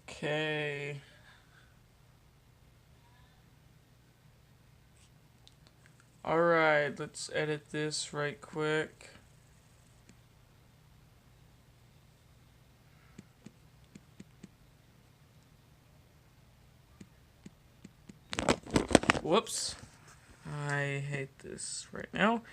Okay. Alright, let's edit this right quick. Whoops. I hate this right now.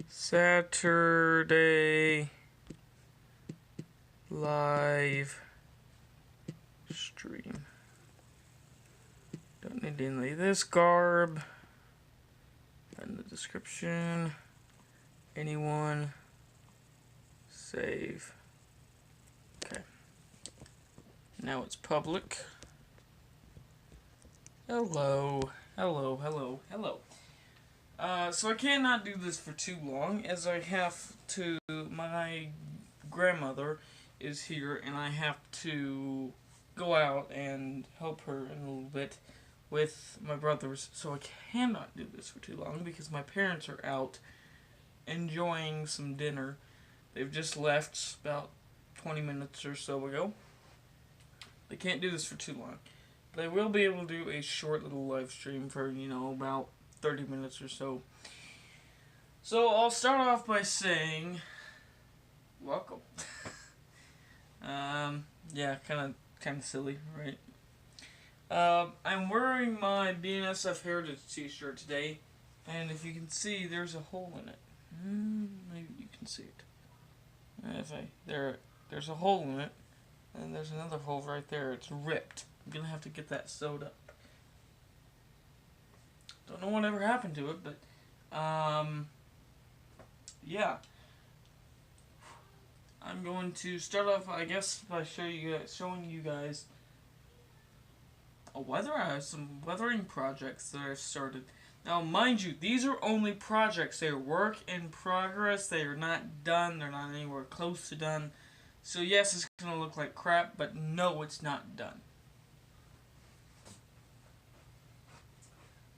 Saturday live stream. Don't need any of this garb. In the description. Anyone. Save. Okay. Now it's public. Hello. Hello. So I cannot do this for too long, as I have to, my grandmother is here, and I have to go out and help her in a little bit with my brothers, so I cannot do this for too long, because my parents are out enjoying some dinner. They've just left about 20 minutes or so ago. They can't do this for too long. But I will be able to do a short little live stream for, about 30 minutes or so. So I'll start off by saying, welcome. Yeah, kind of silly, right? I'm wearing my BNSF Heritage t-shirt today, and if you can see, there's a hole in it. Maybe you can see it. There's a hole in it, and there's another hole right there. It's ripped. I'm gonna have to get that sewed up. Don't know whatever happened to it, but yeah. I'm going to start off, I guess, by showing you guys some weathering projects that I've started. Now, mind you, these are only projects. They are work in progress. They are not done. They're not anywhere close to done. So yes, it's going to look like crap, but no, it's not done.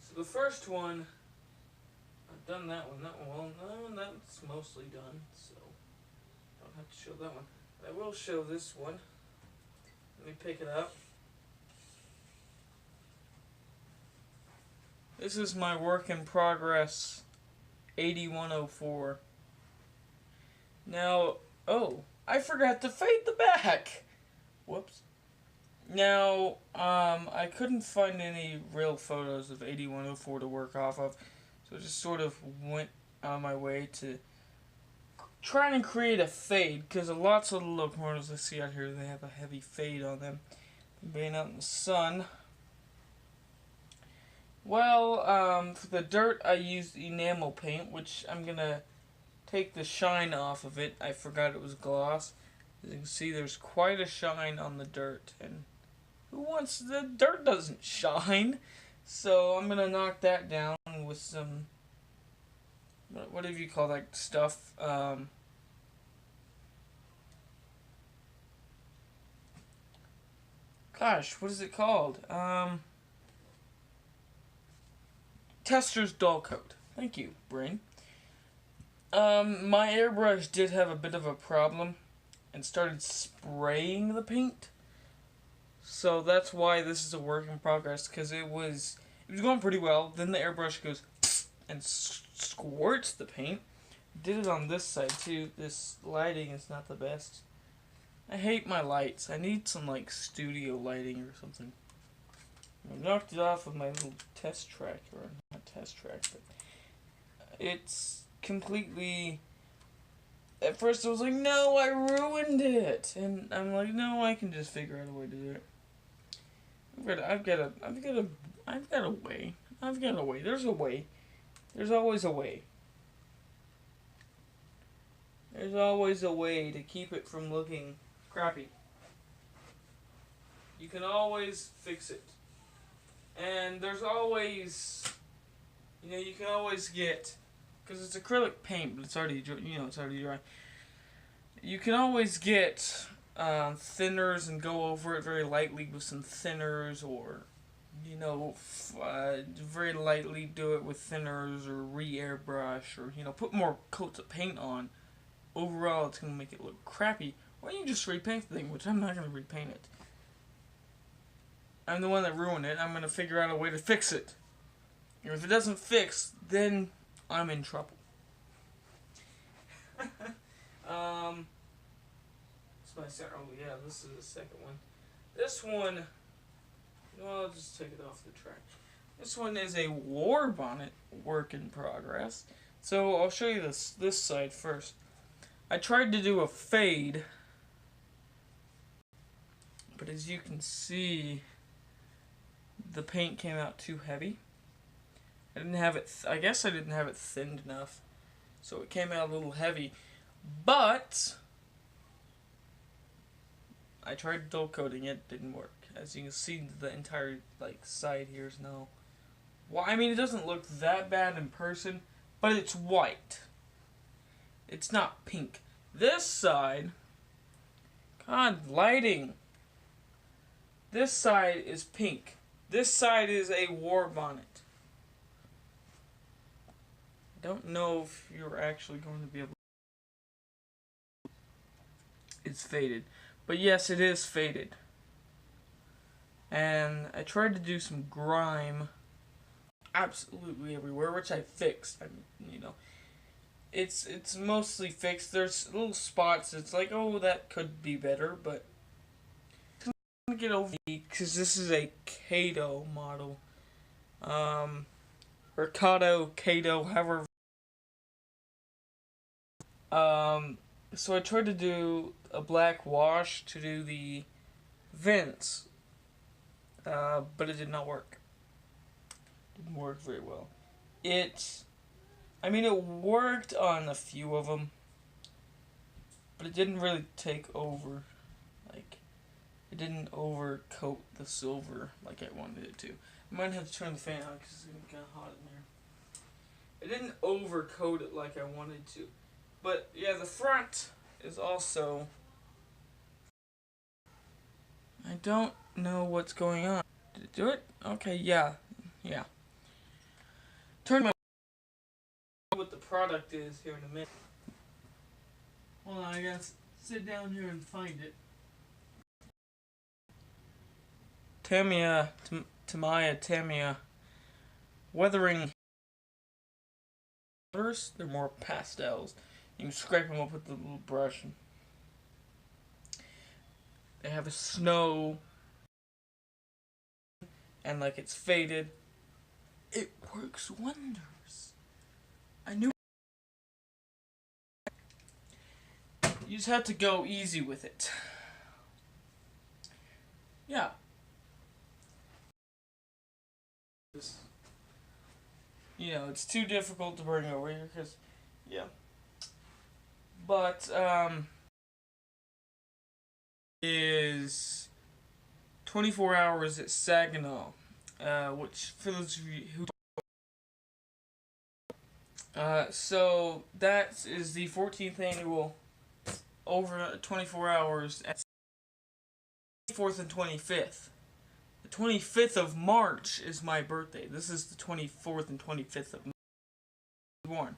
So the first one, I've done that one. No, that's mostly done, so don't have to show that one. I will show this one. Let me pick it up. This is my work in progress 8104. Now, I forgot to fade the back. Whoops. Now, I couldn't find any real photos of 8104 to work off of, so I just sort of went out of my way to trying to create a fade, because lots of the low corners I see out here, they have a heavy fade on them, being out in the sun. Well, for the dirt, I used enamel paint, which I'm gonna take the shine off of it. I forgot it was gloss. As you can see, there's quite a shine on the dirt, and the dirt doesn't shine. So I'm gonna knock that down with some, whatever you call that stuff. Gosh, what is it called? Tester's dull coat. Thank you, brain. My airbrush did have a bit of a problem and started spraying the paint. So that's why this is a work in progress, because it was going pretty well. Then the airbrush goes and squirts the paint. Did it on this side too. This lighting is not the best. I hate my lights. I need some studio lighting or something. I knocked it off of my little test track, or not test track, but it's completely. At first I was like, no, I ruined it, and I'm like, no, I can just figure out a way to do it. I've got a way. There's a way. There's always a way. There's always a way to keep it from looking crappy. You can always fix it. And there's always, you can always get, because it's acrylic paint, but it's already dry. You can always get thinners and go over it very lightly with some thinners, or very lightly do it with thinners, or re-airbrush, or put more coats of paint on. Overall, it's gonna make it look crappy. Why don't you just repaint the thing? Which I'm not gonna repaint it. I'm the one that ruined it. I'm gonna figure out a way to fix it. And if it doesn't fix, then I'm in trouble. This my second. Oh yeah, this is the second one. This one, well, I'll just take it off the track. This one is a war bonnet work in progress. So I'll show you this side first. I tried to do a fade, but as you can see, the paint came out too heavy. I didn't have it. I guess I didn't have it thinned enough, so it came out a little heavy. But I tried dull coating it, didn't work. As you can see, the entire side here is now. Well, I mean, it doesn't look that bad in person, but it's white. It's not pink. This side, God, lighting. This side is pink. This side is a war bonnet. I don't know if you're actually going to be able. It's faded. But yes, it is faded. And I tried to do some grime absolutely everywhere, which I fixed. I mean, you know, it's mostly fixed. There's little spots. It's like, oh, that could be better, but I'm gonna get over because this is a Kato model, or Kato, however. So I tried to do a black wash to do the vents, but it did not work. Didn't work very well. I mean, it worked on a few of them, but it didn't really take over. It didn't overcoat the silver like I wanted it to. I might have to turn the fan on because it's getting kind of hot in there. It didn't overcoat it like I wanted to. But yeah, the front is also. I don't know what's going on. Did it do it? Okay, yeah. Turn my. What the product is here in a minute. Hold on, I gotta sit down here and find it. Tamiya weathering. They're more pastels. You can scrape them up with the little brush. They have a snow, and it's faded. It works wonders. I knew. You just have to go easy with it. Yeah. You know, it's too difficult to bring over here because, yeah. But, is 24 Hours at Saginaw, which, for those of you who so that is the 14th annual over 24 hours at 24th and 25th. The 25th of March is my birthday. This is the 24th and 25th of March. Born.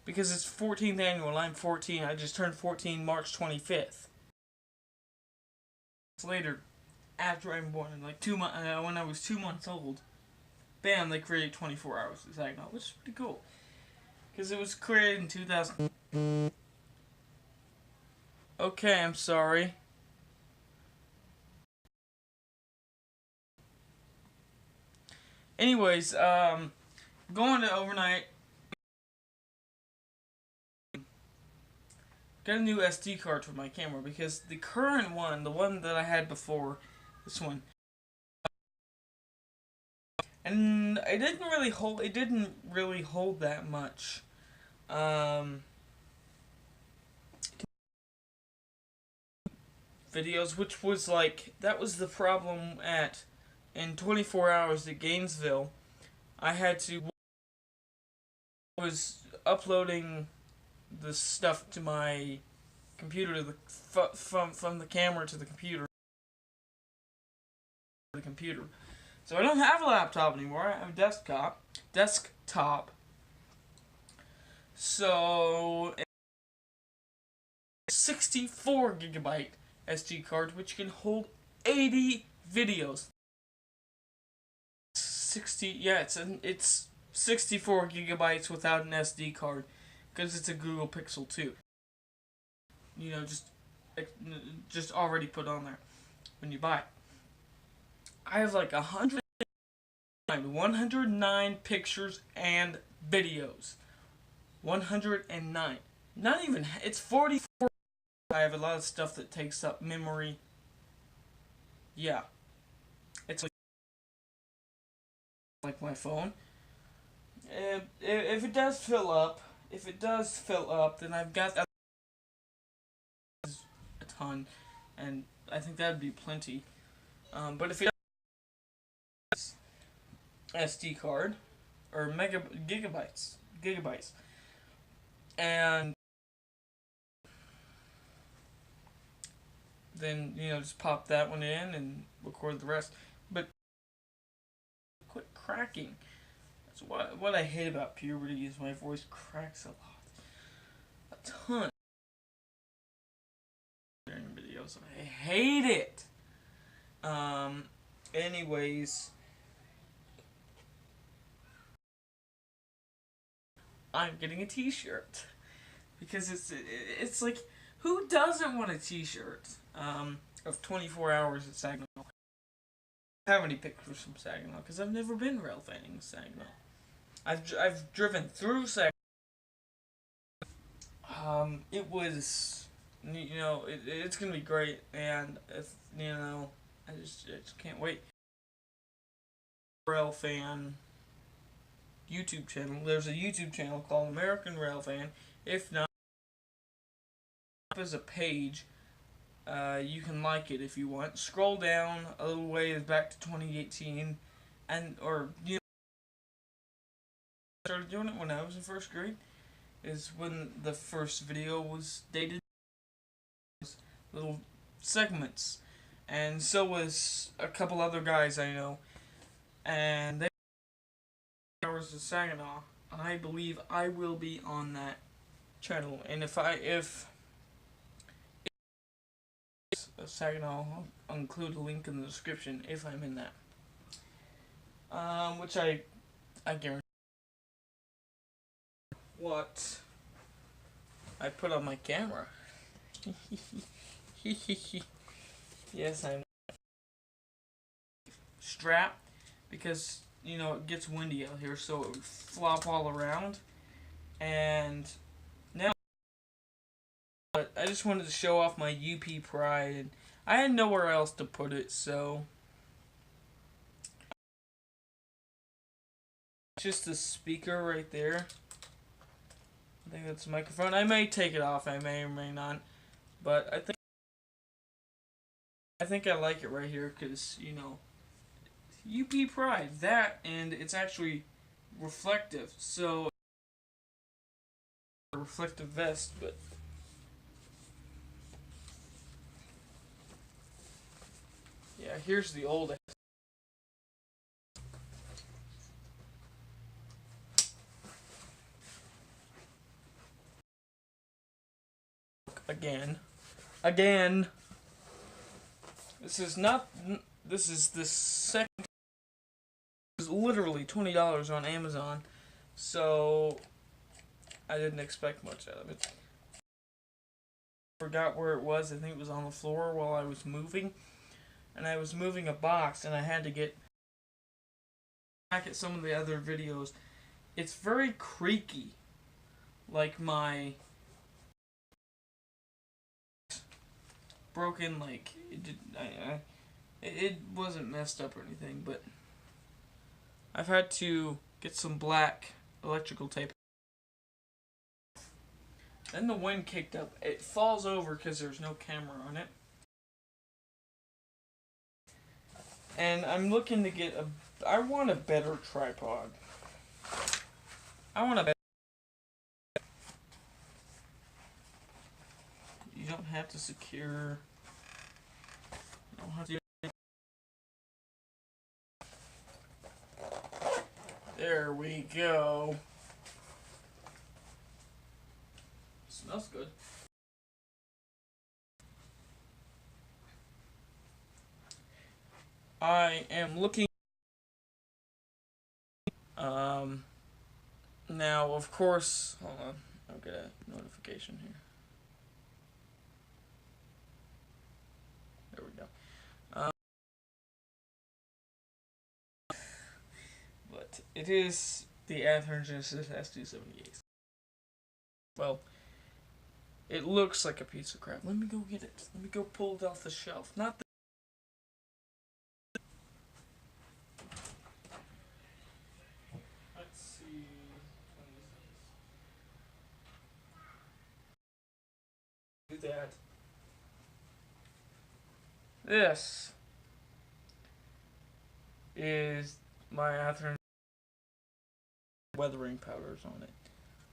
Because it's 14th annual, I'm 14. I just turned 14 March 25th. Later, after I'm born, when I was 2 months old, bam, they created 24 Hours at Saginaw, which is pretty cool. Because it was created in 2000. Okay, I'm sorry. Anyways, going to overnight. Got a new SD card for my camera because the current one, the one that I had before, this one, and it didn't really hold that much. Videos, which was that was the problem in 24 Hours at Gainesville. I was uploading the stuff to my computer from the camera to the computer. So I don't have a laptop anymore. I have a desktop. So 64 gigabyte SD card, which can hold 80 videos. it's 64 gigabytes without an SD card, because it's a Google Pixel 2. You know, just already put on there when you buy it. I have like 109 pictures and videos. 109. Not even, it's 44. I have a lot of stuff that takes up memory. Yeah. It's like my phone. If it does fill up, then I've got a ton, and I think that'd be plenty. But if it does, SD card or gigabytes, and then just pop that one in and record the rest. But quit cracking. That's what I hate about puberty is my voice cracks a ton during videos. I hate it. Anyways, I'm getting a t-shirt because it's like, who doesn't want a t-shirt of 24 hours at Saginaw? I don't have any pictures from Saginaw because I've never been rail fanning Saginaw. I've driven through Saginaw. It was, it's gonna be great, and I just can't wait. Rail fan YouTube channel. There's a YouTube channel called American Rail Fan. If not, as a page, you can like it if you want. Scroll down a little ways back to 2018, started doing it when I was in first grade. Is when the first video was dated. Little segments, and so was a couple other guys I know, and they hours of Saginaw. I believe I will be on that channel, and if Saginaw, I'll include a link in the description if I'm in that. Which I guarantee what I put on my camera. Yes, I'm strapped because it gets windy out here, so it would flop all around. And now, but I just wanted to show off my UP pride, and I had nowhere else to put it, so just the speaker right there. I think that's a microphone. I may take it off, I may or may not, but I think I like it right here because UP Pride, that, and it's actually reflective, so a reflective vest, but yeah, here's the old again. This is the second. It was literally $20 on Amazon, so I didn't expect much out of it. Forgot where it was. I think it was on the floor while I was moving, and I was moving a box, and I had to get back at some of the other videos. It's very creaky, like my broken, like it wasn't messed up or anything, but I've had to get some black electrical tape. Then the wind kicked up. It falls over because there's no camera on it. And I'm looking to get I want a better tripod. You don't have to secure. You don't have to. There we go. Smells good. I am looking Now, of course, hold on, I'll get a notification here. There we go. But it is the Athearn Genesis S278. Well, it looks like a piece of crap. Let me go get it. Let me go pull it off the shelf. Not the Let's see. Do that. This is my Athearn weathering powders on it.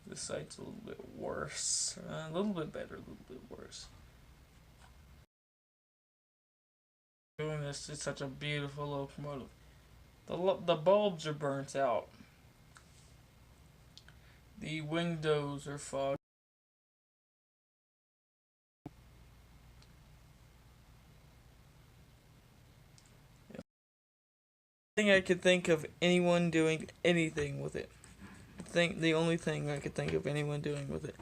This side's a little bit worse. A little bit better, a little bit worse. Doing this is such a beautiful locomotive. The bulbs are burnt out. The windows are fogged. I think I could think of anyone doing anything with it. The only thing I could think of anyone doing with it.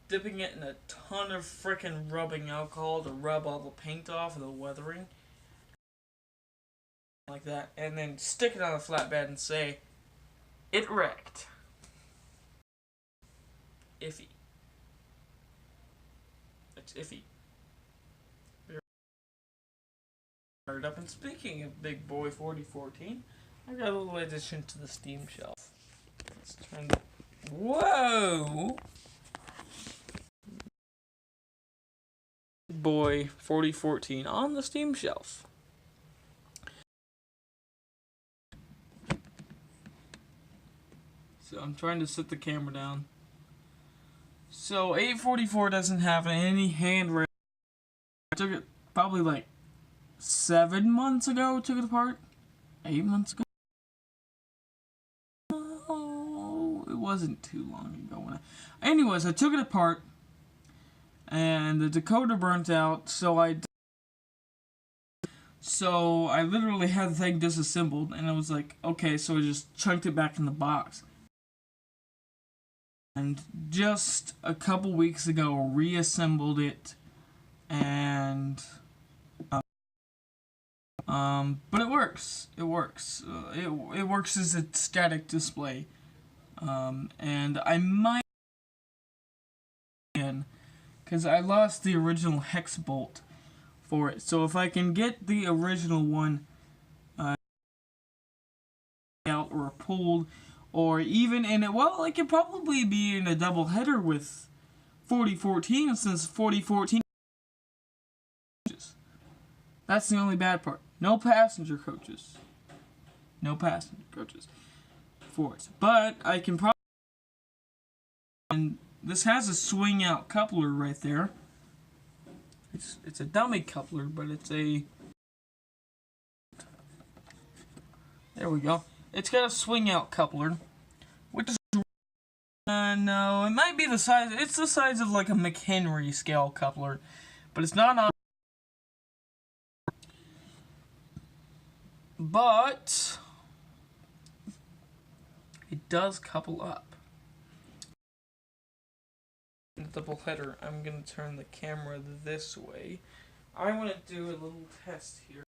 Dipping it in a ton of frickin' rubbing alcohol to rub all the paint off of the weathering. Like that. And then stick it on a flatbed and say, it wrecked. Iffy. It's iffy. Up, and speaking of Big Boy 4014, I got a little addition to the Steam shelf. Let's turn the... Whoa! Big Boy 4014 on the Steam shelf. So I'm trying to set the camera down. So 844 doesn't have any handrail. I took it probably like 7 months ago, took it apart. 8 months ago. Oh, it wasn't too long ago. Anyways, I took it apart, and the decoder burnt out, so I literally had the thing disassembled, and I was like, okay, so I just chunked it back in the box. And just a couple weeks ago, reassembled it, and but it works. It works. It works as a static display. And I might, because I lost the original hex bolt for it. So if I can get the original one out or pulled, or even in it, well, it could probably be in a double header with 4014, since 4014. That's the only bad part. No passenger coaches. No passenger coaches for it. But I can probably... And this has a swing out coupler right there. It's a dummy coupler, but it's a... There we go. It's got a swing out coupler, which is... no, it might be the size... It's the size of like a McHenry scale coupler, but it's not on... But it does couple up. Double header. I'm gonna turn the camera this way. I want to do a little test here.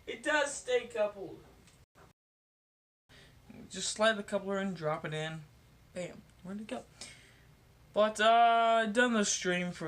It does stay coupled. Just slide the coupler in, drop it in. Bam. Where'd it go? But, done the stream for